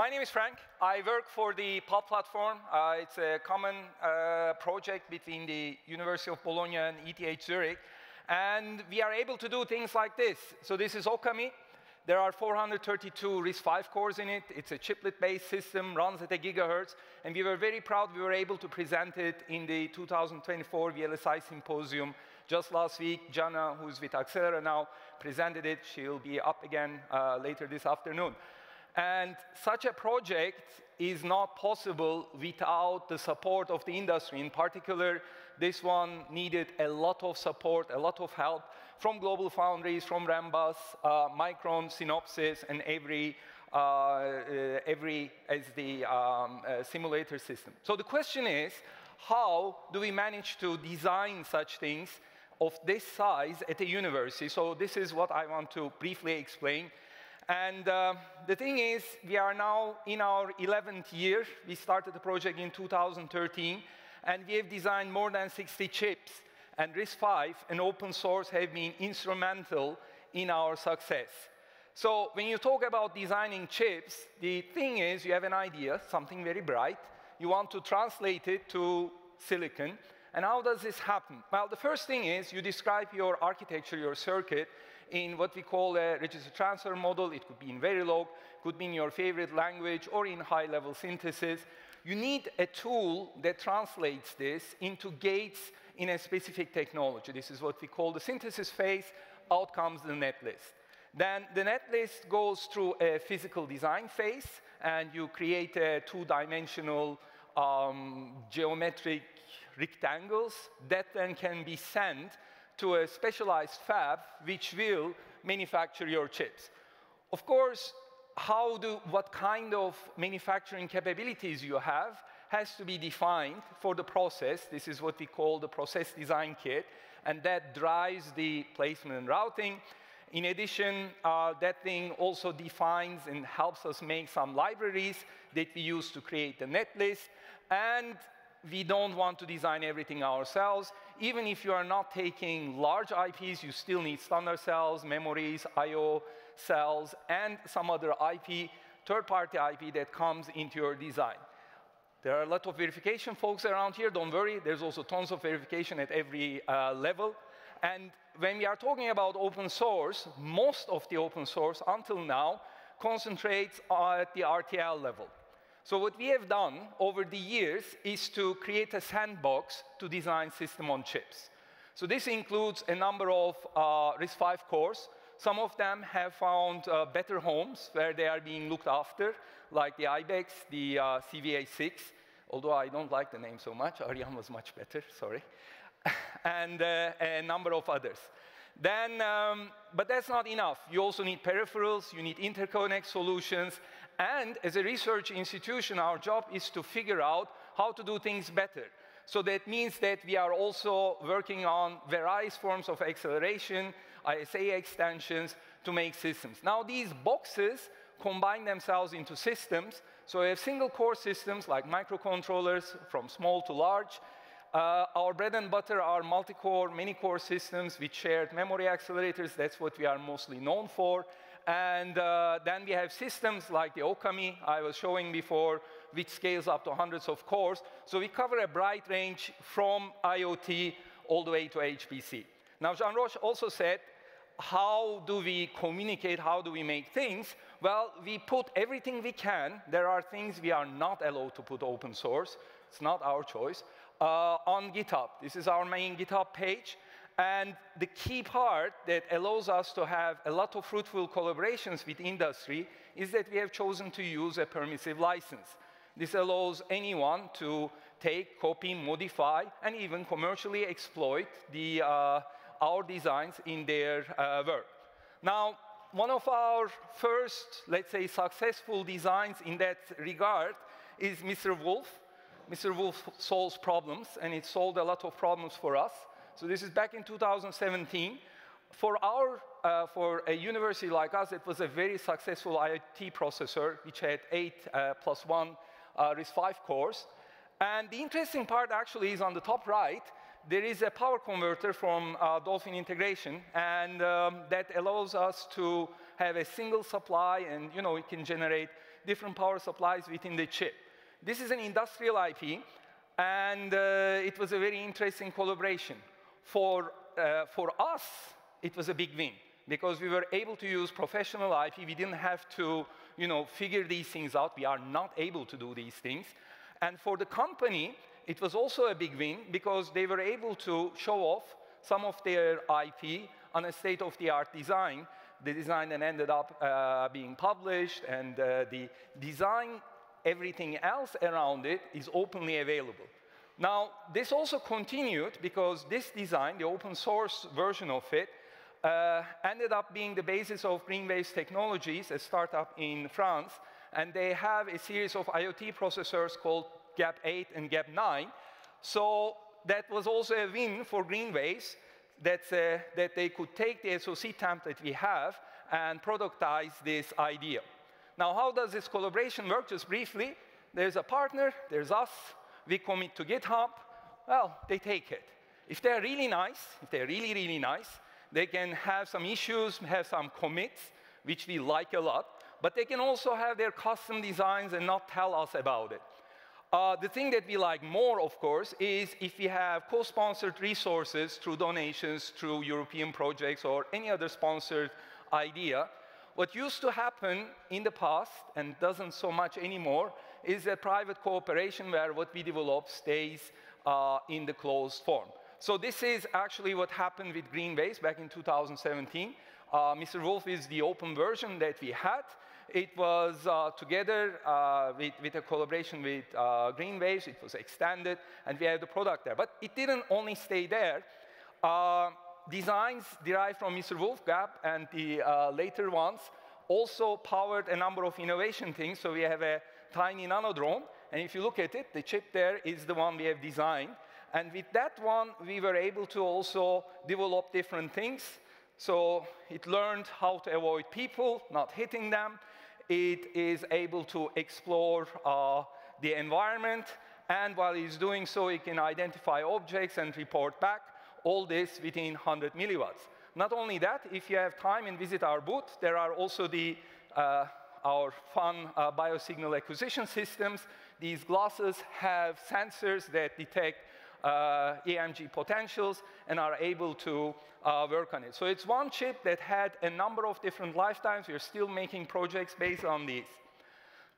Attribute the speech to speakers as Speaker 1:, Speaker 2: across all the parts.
Speaker 1: My name is Frank. I work for the PULP platform. It's a common project between the University of Bologna and ETH Zürich. And we are able to do things like this. So this is Okami. There are 432 RISC-V cores in it. It's a chiplet-based system, runs at a gigahertz. And we were very proud we were able to present it in the 2024 VLSI Symposium just last week. Jana, who's with Accelera now, presented it. She'll be up again later this afternoon. And such a project is not possible without the support of the industry. In particular, this one needed a lot of support, a lot of help from Global Foundries, from Rambus, Micron, Synopsys, and every as the simulator system. So the question is, how do we manage to design such things of this size at a university? So this is what I want to briefly explain. And the thing is, we are now in our 11th year. We started the project in 2013, and we have designed more than 60 chips. And RISC-V and open source have been instrumental in our success. So when you talk about designing chips, the thing is, you have an idea, something very bright. You want to translate it to silicon. And how does this happen? Well, the first thing is you describe your architecture, your circuit, in what we call a register transfer model. It could be in Verilog, could be in your favorite language, or in high-level synthesis. You need a tool that translates this into gates in a specific technology. This is what we call the synthesis phase. Out comes the netlist. Then the netlist goes through a physical design phase, and you create a two-dimensional geometric rectangles that then can be sent to a specialized fab which will manufacture your chips. Of course, what kind of manufacturing capabilities you have has to be defined for the process. This is what we call the process design kit, and that drives the placement and routing. In addition, that thing also defines and helps us make some libraries that we use to create the netlist. And we don't want to design everything ourselves. Even if you are not taking large IPs, you still need standard cells, memories, I/O cells, and some other IP, third-party IP that comes into your design. There are a lot of verification folks around here. Don't worry. There's also tons of verification at every level. And when we are talking about open source, most of the open source until now concentrates at the RTL level. So what we have done over the years is to create a sandbox to design system on chips. So this includes a number of RISC-V cores. Some of them have found better homes where they are being looked after, like the IBEX, the CVA6, although I don't like the name so much. Ariane was much better, sorry. And a number of others. Then, but that's not enough. You also need peripherals, you need interconnect solutions, and as a research institution, our job is to figure out how to do things better. So that means that we are also working on various forms of acceleration, ISA extensions, to make systems. Now, these boxes combine themselves into systems. So we have single-core systems like microcontrollers from small to large. Our bread and butter are multi-core, many-core systems with shared memory accelerators. That's what we are mostly known for. And then we have systems like the Okami I was showing before, which scales up to hundreds of cores. So we cover a bright range from IoT all the way to HPC. Now, Jean-Roch also said, how do we communicate, how do we make things? Well, we put everything we can. There are things we are not allowed to put open source. It's not our choice. On GitHub. This is our main GitHub page. And the key part that allows us to have a lot of fruitful collaborations with industry is that we have chosen to use a permissive license. This allows anyone to take, copy, modify, and even commercially exploit our designs in their work. Now, one of our first, let's say, successful designs in that regard is Mr. Wolf. Mr. Wolf solves problems, and it solved a lot of problems for us. So this is back in 2017. For a university like us, it was a very successful IoT processor, which had 8+1 RISC-V cores. And the interesting part actually is on the top right. There is a power converter from Dolphin Integration, and that allows us to have a single supply, and it can generate different power supplies within the chip. This is an industrial IP, and it was a very interesting collaboration. For us, it was a big win, because we were able to use professional IP. We didn't have to, figure these things out. We are not able to do these things. And for the company, it was also a big win, because they were able to show off some of their IP on a state-of-the-art design. The design then ended up being published, and the design, everything else around it, is openly available. Now, this also continued, because this design, the open source version of it, ended up being the basis of GreenWave's Technologies, a startup in France, and they have a series of IoT processors called GAP8 and GAP9. So that was also a win for GreenWave, that they could take the SoC template we have and productize this idea. Now, how does this collaboration work? Just briefly, there's a partner, there's us, we commit to GitHub, well, they take it. If they're really nice, if they're really, really nice, they can have some issues, have some commits, which we like a lot, but they can also have their custom designs and not tell us about it. The thing that we like more, of course, is if we have co-sponsored resources through donations, through European projects, or any other sponsored idea. What used to happen in the past, and doesn't so much anymore, is a private cooperation where what we develop stays in the closed form. So this is actually what happened with GreenWave back in 2017. Mr. Wolf is the open version that we had. It was together with a collaboration with GreenWave. It was extended, and we had the product there. But it didn't only stay there. Designs derived from Mr. Wolf Gap and the later ones also powered a number of innovation things. So we have a tiny nanodrone, and if you look at it, the chip there is the one we have designed. And with that one, we were able to also develop different things. So it learned how to avoid people, not hitting them. It is able to explore the environment, and while it's doing so, it can identify objects and report back, all this within 100 milliwatts. Not only that, if you have time and visit our booth, there are also our fun biosignal acquisition systems. These glasses have sensors that detect EMG potentials and are able to work on it. So it's one chip that had a number of different lifetimes. We're still making projects based on these.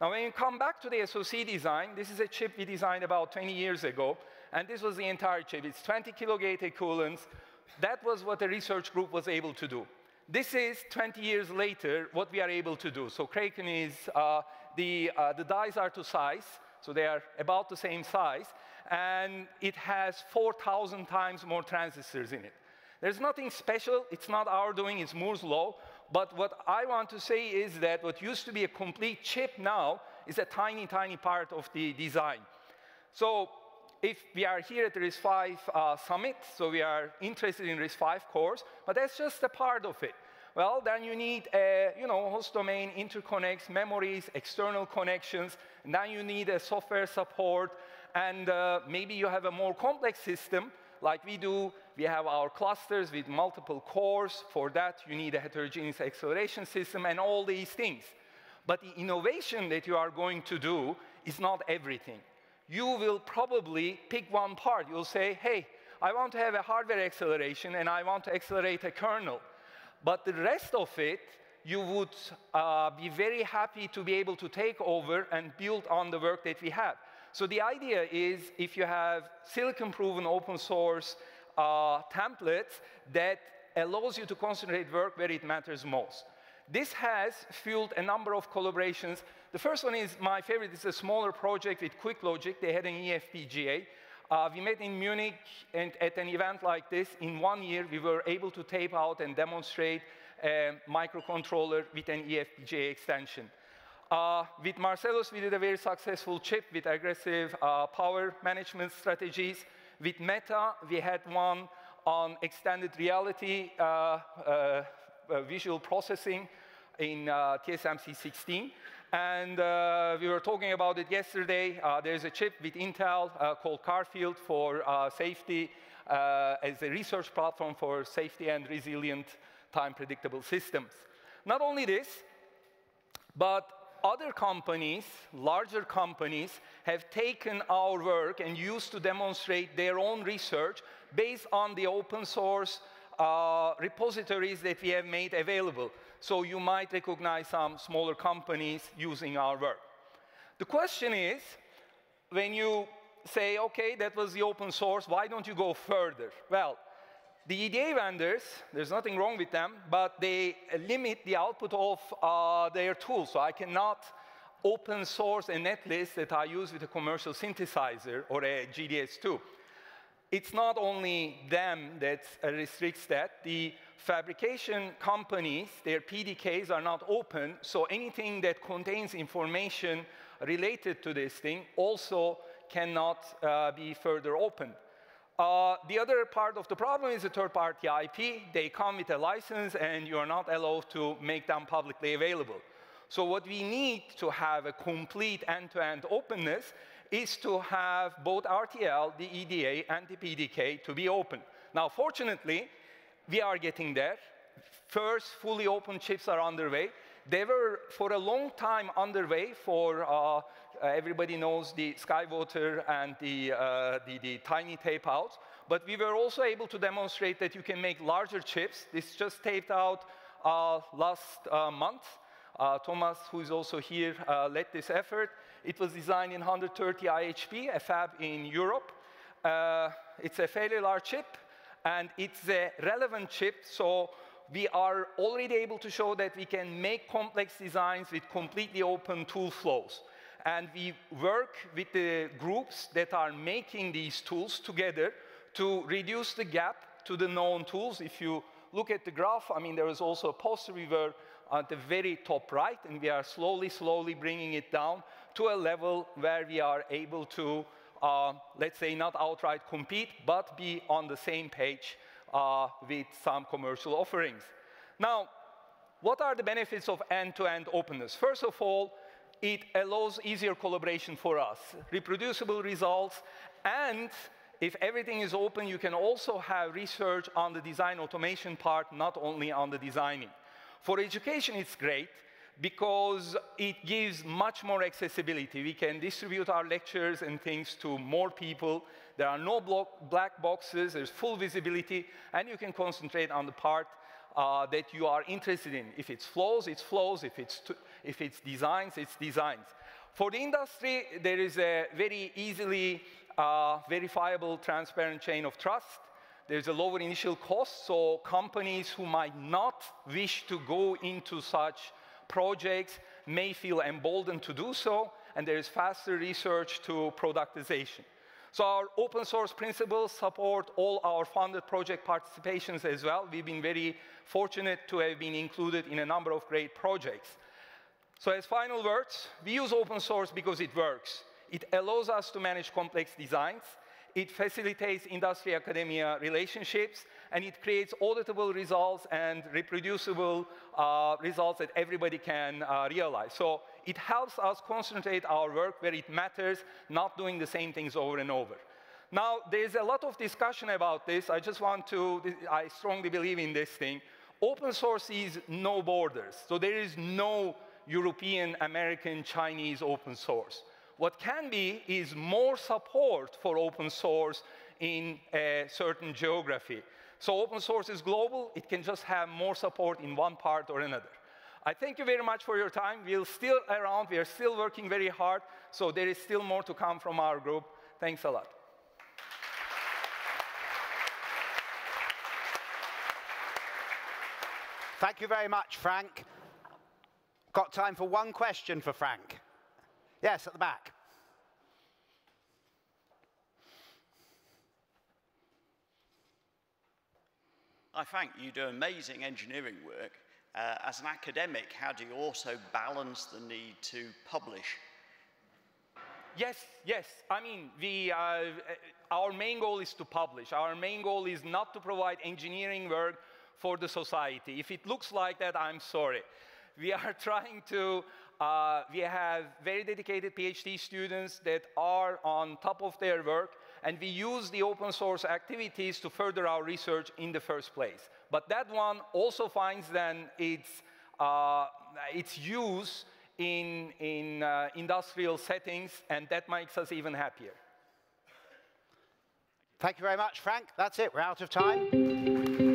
Speaker 1: Now, when you come back to the SoC design, this is a chip we designed about 20 years ago, and this was the entire chip. It's 20 kilogate equivalents. That was what the research group was able to do. This is 20 years later what we are able to do. So Kraken is, the dies are to size, so they are about the same size, and it has 4,000 times more transistors in it. There's nothing special. It's not our doing. It's Moore's law. But what I want to say is that what used to be a complete chip now is a tiny, tiny part of the design. So if we are here at the RISC-V summit, so we are interested in RISC-V cores, but that's just a part of it. Well, then you need host domain, interconnects, memories, external connections, and then you need a software support, and maybe you have a more complex system like we do. We have our clusters with multiple cores. For that, you need a heterogeneous acceleration system and all these things. But the innovation that you are going to do is not everything. You will probably pick one part. You'll say, hey, I want to have a hardware acceleration, and I want to accelerate a kernel. But the rest of it, you would be very happy to be able to take over and build on the work that we have. So the idea is, if you have silicon-proven open source templates, that allows you to concentrate work where it matters most. This has fueled a number of collaborations. The first one is my favorite. It's a smaller project with QuickLogic. They had an eFPGA. We met in Munich, and at an event like this, in 1 year, we were able to tape out and demonstrate a microcontroller with an eFPGA extension. With Marcellus, we did a very successful chip with aggressive power management strategies. With Meta, we had one on extended reality visual processing in TSMC 16. And we were talking about it yesterday. There's a chip with Intel called Carfield for safety, as a research platform for safety and resilient time-predictable systems. Not only this, but other companies, larger companies, have taken our work and used to demonstrate their own research based on the open source repositories that we have made available. So you might recognize some smaller companies using our work. The question is, when you say, okay, that was the open source, why don't you go further? Well, the EDA vendors, there's nothing wrong with them, but they limit the output of their tools. So I cannot open source a netlist that I use with a commercial synthesizer or a GDS2. It's not only them that restricts that. The fabrication companies, their PDKs are not open, so anything that contains information related to this thing also cannot be further opened. The other part of the problem is the third-party IP. They come with a license, and you are not allowed to make them publicly available. So what we need to have a complete end-to-end openness is to have both RTL, the EDA, and the PDK to be open. Now, fortunately, we are getting there. First, fully open chips are underway. They were, for a long time, underway for, everybody knows the Skywater and the tiny tape-outs. But we were also able to demonstrate that you can make larger chips. This just taped out last month. Thomas, who is also here, led this effort. It was designed in 130 IHP, a fab in Europe. It's a fairly large chip, and it's a relevant chip, so we are already able to show that we can make complex designs with completely open tool flows. And we work with the groups that are making these tools together to reduce the gap to the known tools. If you look at the graph, I mean, there is also a poster we were at the very top right, and we are slowly bringing it down to a level where we are able to, let's say, not outright compete, but be on the same page with some commercial offerings. Now, what are the benefits of end-to-end openness? First of all, it allows easier collaboration for us, reproducible results, and if everything is open, you can also have research on the design automation part, not only on the designing. For education, it's great because it gives much more accessibility. We can distribute our lectures and things to more people. There are no black boxes, there's full visibility, and you can concentrate on the part that you are interested in. If it's flows, it's flows. If it's designs, it's designs. For the industry, there is a very easily verifiable, transparent chain of trust. There's a lower initial cost, so companies who might not wish to go into such projects may feel emboldened to do so, and there is faster research to productization. So our open source principles support all our funded project participations as well. We've been very fortunate to have been included in a number of great projects. So as final words, we use open source because it works. It allows us to manage complex designs. It facilitates industry-academia relationships, and it creates auditable results and reproducible results that everybody can realize. So it helps us concentrate our work where it matters, not doing the same things over and over. Now, there's a lot of discussion about this. I strongly believe in this thing. Open source is no borders. So there is no European, American, Chinese open source. What can be is more support for open source in a certain geography. So open source is global. It can just have more support in one part or another. I thank you very much for your time. We're still around. We are still working very hard. So there is still more to come from our group. Thanks a lot.
Speaker 2: Thank you very much, Frank. Got time for one question for Frank. Yes, at the back.
Speaker 3: Hi, Frank. You do amazing engineering work. As an academic, how do you also balance the need to publish?
Speaker 1: Yes. I mean, our main goal is to publish. Our main goal is not to provide engineering work for the society. If it looks like that, I'm sorry. We are trying to, we have very dedicated PhD students that are on top of their work, and we use the open source activities to further our research in the first place. But that one also finds then its use in industrial settings, and that makes us even happier.
Speaker 2: Thank you very much, Frank. That's it. We're out of time.